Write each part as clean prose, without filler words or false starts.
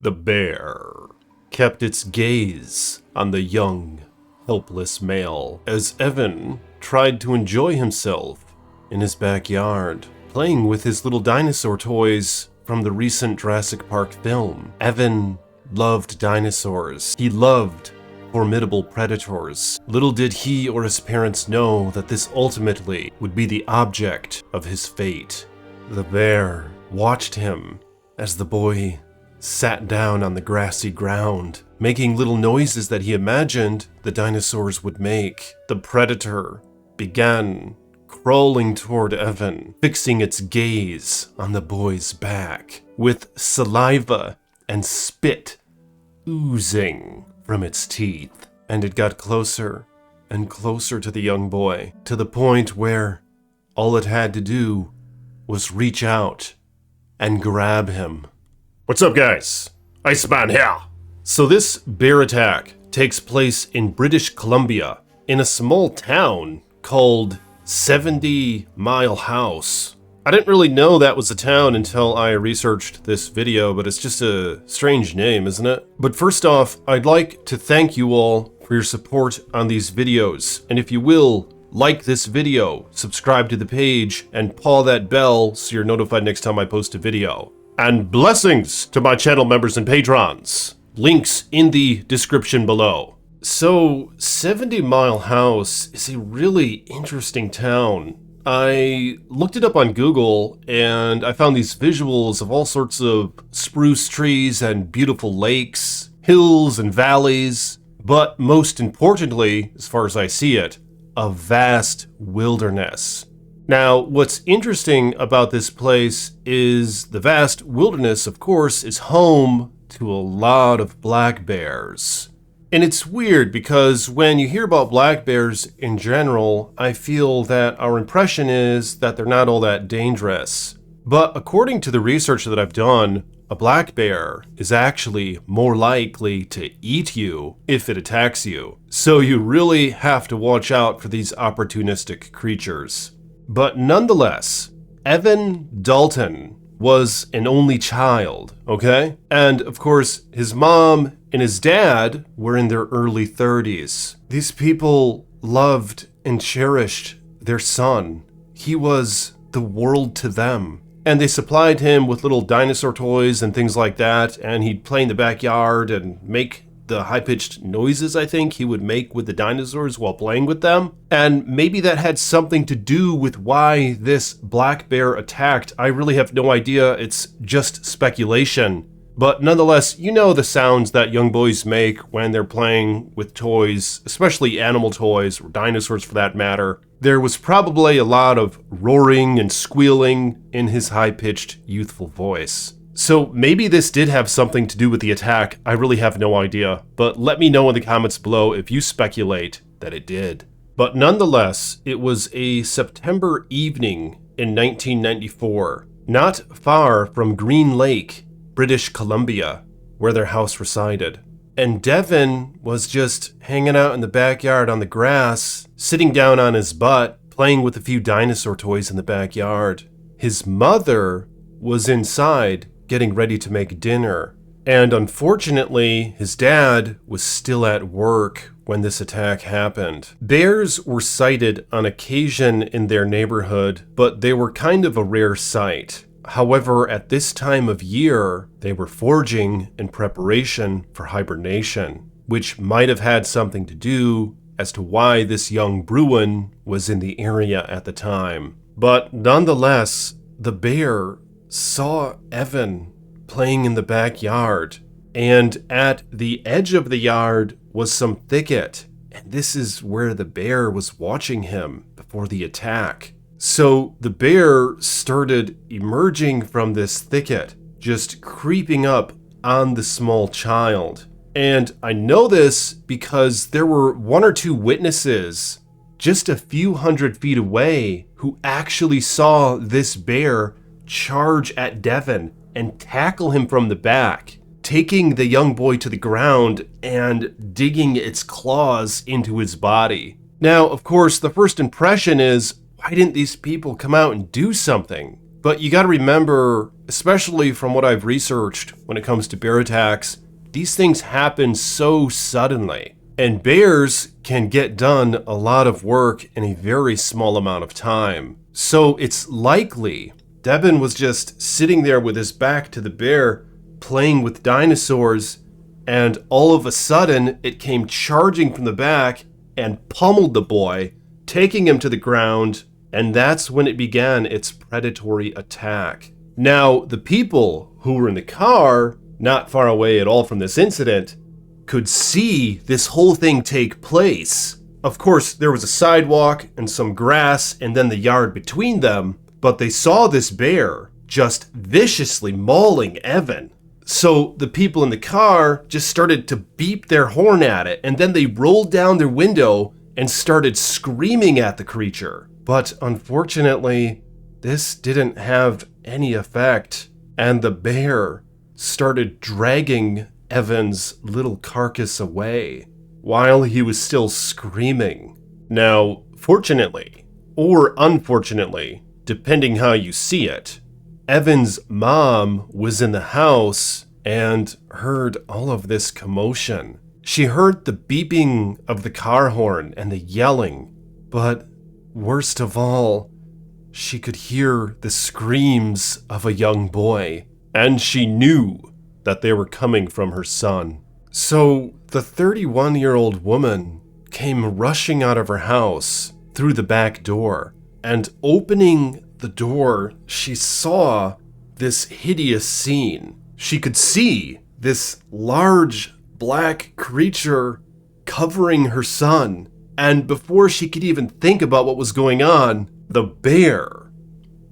The bear kept its gaze on the young, helpless male as Evan tried to enjoy himself in his backyard, playing with his little dinosaur toys from the recent Jurassic Park film. Evan loved dinosaurs. He loved formidable predators. Little did he or his parents know that this ultimately would be the object of his fate. The bear watched him as the boy sat down on the grassy ground, making little noises that he imagined the dinosaurs would make. The predator began crawling toward Evan, fixing its gaze on the boy's back, with saliva and spit oozing from its teeth. And it got closer and closer to the young boy, to the point where all it had to do was reach out and grab him. What's up, guys? Iceman here. So this bear attack takes place in British Columbia, in a small town called 70 Mile House. I didn't really know that was a town until I researched this video, but it's just a strange name, isn't it? But first off, I'd like to thank you all for your support on these videos. And if you will, like this video, subscribe to the page, and paw that bell so you're notified next time I post a video. And blessings to my channel members and patrons. Links in the description below. So, 70 Mile House is a really interesting town. I looked it up on Google and I found these visuals of all sorts of spruce trees and beautiful lakes, hills and valleys, but most importantly, as far as I see it, a vast wilderness. Now, what's interesting about this place is the vast wilderness, of course, is home to a lot of black bears. And it's weird because when you hear about black bears in general, I feel that our impression is that they're not all that dangerous. But according to the research that I've done, a black bear is actually more likely to eat you if it attacks you. So you really have to watch out for these opportunistic creatures. But nonetheless, Evan Dalton was an only child, okay? And of course, his mom and his dad were in their early 30s. These people loved and cherished their son. He was the world to them. And they supplied him with little dinosaur toys and things like that, and he'd play in the backyard and make the high-pitched noises, I think, he would make with the dinosaurs while playing with them. And maybe that had something to do with why this black bear attacked. I really have no idea. It's just speculation. But nonetheless, you know the sounds that young boys make when they're playing with toys, especially animal toys, or dinosaurs for that matter. There was probably a lot of roaring and squealing in his high-pitched, youthful voice. So maybe this did have something to do with the attack. I really have no idea. But let me know in the comments below if you speculate that it did. But nonetheless, it was a September evening in 1994, not far from Green Lake, British Columbia, where their house resided. And Devin was just hanging out in the backyard on the grass, sitting down on his butt, playing with a few dinosaur toys in the backyard. His mother was inside getting ready to make dinner. And unfortunately, his dad was still at work when this attack happened. Bears were sighted on occasion in their neighborhood, but they were kind of a rare sight. However, at this time of year, they were foraging in preparation for hibernation, which might have had something to do as to why this young Bruin was in the area at the time. But nonetheless, the bear saw Evan playing in the backyard, and at the edge of the yard was some thicket, and this is where the bear was watching him before the attack. So the bear started emerging from this thicket, just creeping up on the small child. And I know this because there were one or two witnesses just a few hundred feet away who actually saw this bear charge at Devin and tackle him from the back, taking the young boy to the ground and digging its claws into his body. Now, of course, the first impression is, why didn't these people come out and do something? But you gotta remember, especially from what I've researched when it comes to bear attacks, these things happen so suddenly. And bears can get done a lot of work in a very small amount of time. So it's likely Devin was just sitting there with his back to the bear, playing with dinosaurs, and all of a sudden it came charging from the back and pummeled the boy, taking him to the ground, and that's when it began its predatory attack. Now, the people who were in the car, not far away at all from this incident, could see this whole thing take place. Of course, there was a sidewalk and some grass and then the yard between them, but they saw this bear just viciously mauling Evan. So the people in the car just started to beep their horn at it, and then they rolled down their window and started screaming at the creature. But unfortunately, this didn't have any effect, and the bear started dragging Evan's little carcass away while he was still screaming. Now, fortunately, or unfortunately, depending how you see it, Evan's mom was in the house and heard all of this commotion. She heard the beeping of the car horn and the yelling, but worst of all, she could hear the screams of a young boy, and she knew that they were coming from her son. So the 31-year-old woman came rushing out of her house through the back door, and opening the door, she saw this hideous scene. She could see this large black creature covering her son, and before she could even think about what was going on, the bear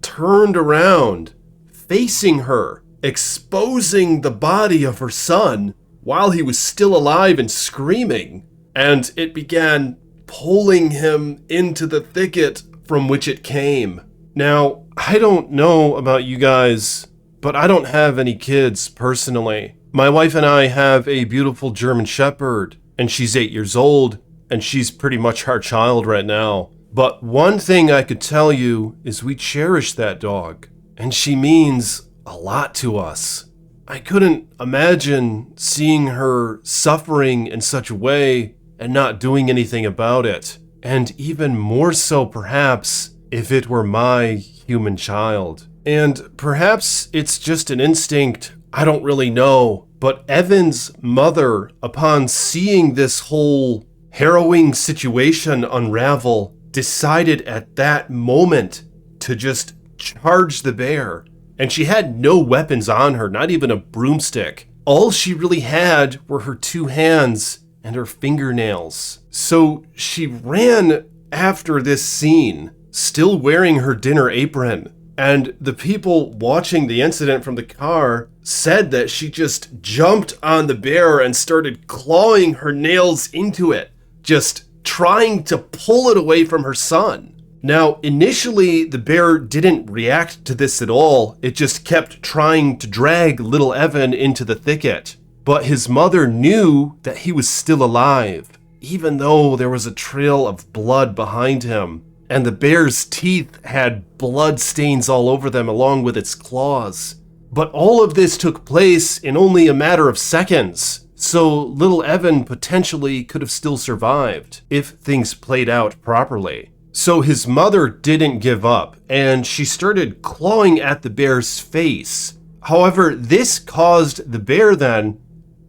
turned around, facing her, exposing the body of her son while he was still alive and screaming, and it began pulling him into the thicket from which it came. Now, I don't know about you guys, but I don't have any kids personally. My wife and I have a beautiful German Shepherd, and she's 8 years old, and she's pretty much our child right now. But one thing I could tell you is we cherish that dog, and she means a lot to us. I couldn't imagine seeing her suffering in such a way and not doing anything about it. And even more so, perhaps, if it were my human child. And perhaps it's just an instinct, I don't really know. But Evan's mother, upon seeing this whole harrowing situation unravel, decided at that moment to just charge the bear. And she had no weapons on her, not even a broomstick. All she really had were her 2 hands and her fingernails. So she ran after this scene, still wearing her dinner apron. And the people watching the incident from the car said that she just jumped on the bear and started clawing her nails into it, just trying to pull it away from her son. Now, initially, the bear didn't react to this at all. It just kept trying to drag little Evan into the thicket. But his mother knew that he was still alive, even though there was a trail of blood behind him, and the bear's teeth had blood stains all over them along with its claws. But all of this took place in only a matter of seconds, so little Evan potentially could have still survived if things played out properly. So his mother didn't give up, and she started clawing at the bear's face. However, this caused the bear then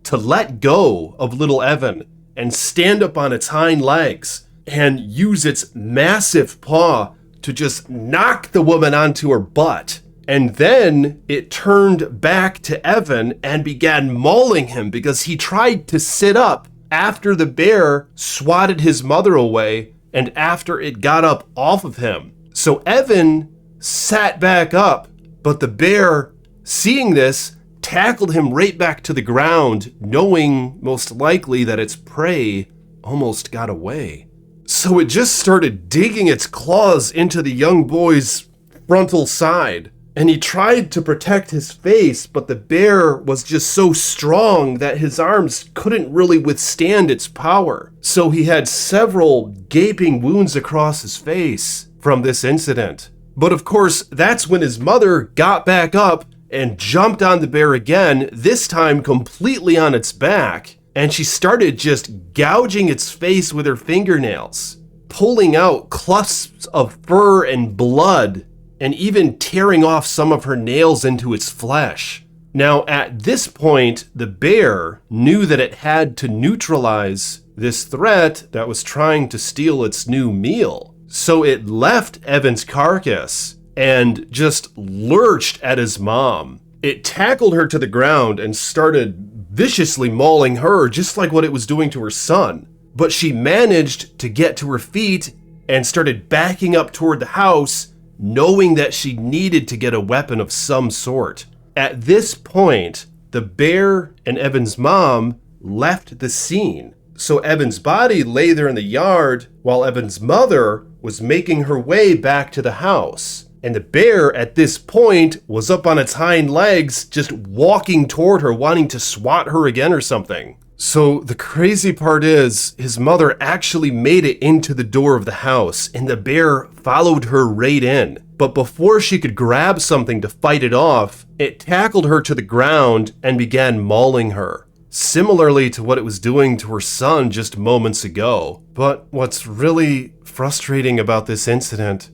to let go of little Evan and stand up on its hind legs and use its massive paw to just knock the woman onto her butt. And then it turned back to Evan and began mauling him because he tried to sit up after the bear swatted his mother away and after it got up off of him. So Evan sat back up, but the bear, seeing this, tackled him right back to the ground, knowing most likely that its prey almost got away. So it just started digging its claws into the young boy's frontal side, and he tried to protect his face, but the bear was just so strong that his arms couldn't really withstand its power. So he had several gaping wounds across his face from this incident. But of course, that's when his mother got back up and jumped on the bear again, this time completely on its back, and she started just gouging its face with her fingernails, pulling out clumps of fur and blood, and even tearing off some of her nails into its flesh. Now, at this point, the bear knew that it had to neutralize this threat that was trying to steal its new meal. So it left Evan's carcass and just lurched at his mom. It tackled her to the ground and started viciously mauling her, just like what it was doing to her son. But she managed to get to her feet and started backing up toward the house, knowing that she needed to get a weapon of some sort. At this point, the bear and Evan's mom left the scene. So Evan's body lay there in the yard while Evan's mother was making her way back to the house. And the bear at this point was up on its hind legs, just walking toward her, wanting to swat her again or something. So the crazy part is, his mother actually made it into the door of the house, and the bear followed her right in. But before she could grab something to fight it off, it tackled her to the ground and began mauling her, similarly to what it was doing to her son just moments ago. But what's really frustrating about this incident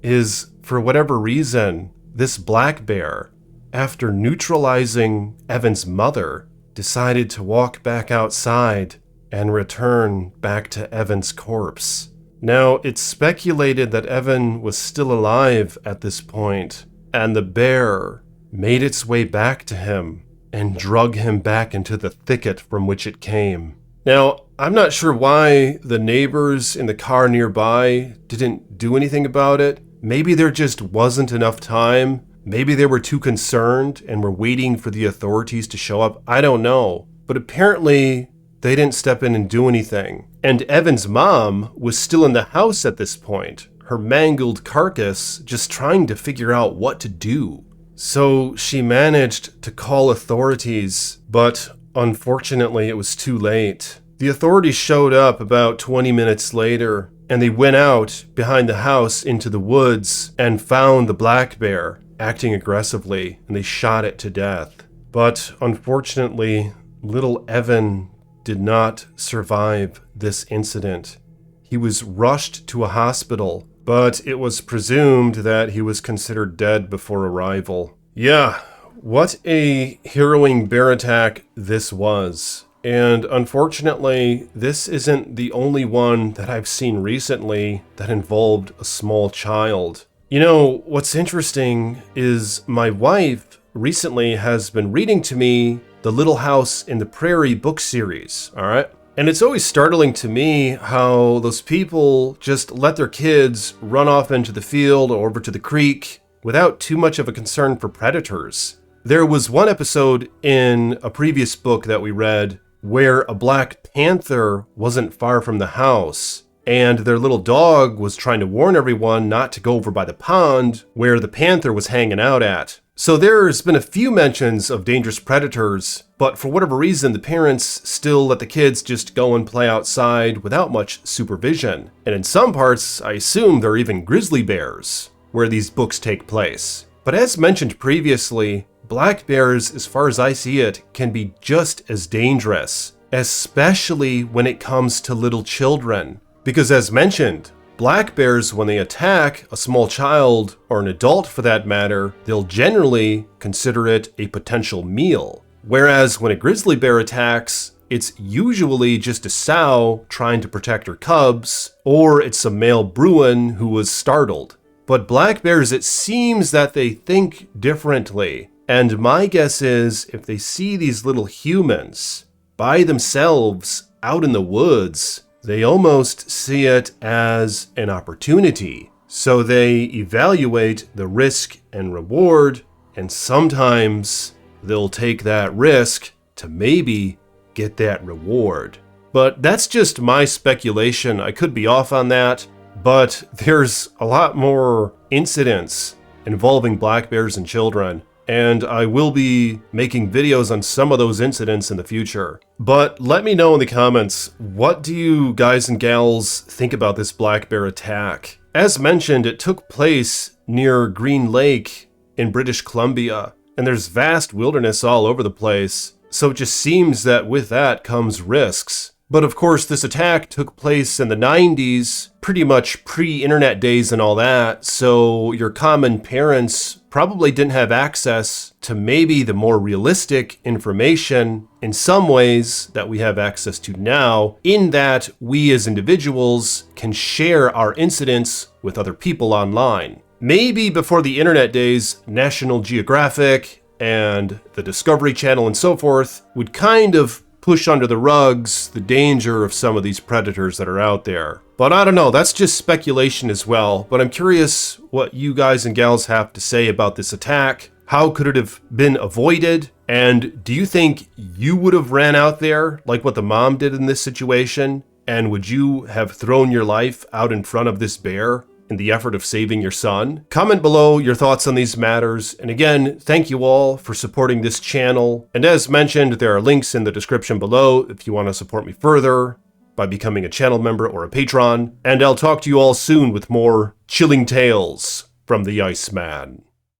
is, for whatever reason, this black bear, after neutralizing Evan's mother, decided to walk back outside and return back to Evan's corpse. Now, it's speculated that Evan was still alive at this point, and the bear made its way back to him and drug him back into the thicket from which it came. Now, I'm not sure why the neighbors in the car nearby didn't do anything about it. Maybe there just wasn't enough time. Maybe they were too concerned and were waiting for the authorities to show up. I don't know. But apparently, they didn't step in and do anything. And Evan's mom was still in the house at this point, her mangled carcass, just trying to figure out what to do. So she managed to call authorities, but unfortunately it was too late. The authorities showed up about 20 minutes later, and they went out behind the house into the woods and found the black bear acting aggressively, and they shot it to death. But unfortunately, little Evan did not survive this incident. He was rushed to a hospital, but it was presumed that he was considered dead before arrival. Yeah, what a harrowing bear attack this was. And unfortunately, this isn't the only one that I've seen recently that involved a small child. You know, what's interesting is my wife recently has been reading to me the Little House in the Prairie book series, all right? And it's always startling to me how those people just let their kids run off into the field or over to the creek without too much of a concern for predators. There was one episode in a previous book that we read where a black panther wasn't far from the house, and their little dog was trying to warn everyone not to go over by the pond where the panther was hanging out at. So there's been a few mentions of dangerous predators, but for whatever reason, the parents still let the kids just go and play outside without much supervision. And in some parts, I assume there are even grizzly bears where these books take place. But as mentioned previously, black bears, as far as I see it, can be just as dangerous, especially when it comes to little children. Because as mentioned, black bears, when they attack a small child, or an adult for that matter, they'll generally consider it a potential meal. Whereas when a grizzly bear attacks, it's usually just a sow trying to protect her cubs, or it's a male Bruin who was startled. But black bears, it seems that they think differently. And my guess is, if they see these little humans by themselves out in the woods, they almost see it as an opportunity. So they evaluate the risk and reward, and sometimes they'll take that risk to maybe get that reward. But that's just my speculation. I could be off on that, but there's a lot more incidents involving black bears and children, and I will be making videos on some of those incidents in the future. But let me know in the comments, what do you guys and gals think about this black bear attack? As mentioned, it took place near Green Lake in British Columbia, and there's vast wilderness all over the place, so it just seems that with that comes risks. But of course, this attack took place in the 90s, pretty much pre-internet days and all that, so your common parents probably didn't have access to maybe the more realistic information in some ways that we have access to now, in that we as individuals can share our incidents with other people online. Maybe before the internet days, National Geographic and the Discovery Channel and so forth would kind of push under the rugs the danger of some of these predators that are out there. But I don't know, that's just speculation as well. But I'm curious what you guys and gals have to say about this attack. How could it have been avoided? And do you think you would have ran out there like what the mom did in this situation? And would you have thrown your life out in front of this bear in the effort of saving your son? Comment below your thoughts on these matters. And again, thank you all for supporting this channel. And as mentioned, there are links in the description below if you want to support me further by becoming a channel member or a patron. And I'll talk to you all soon with more chilling tales from the Iceman.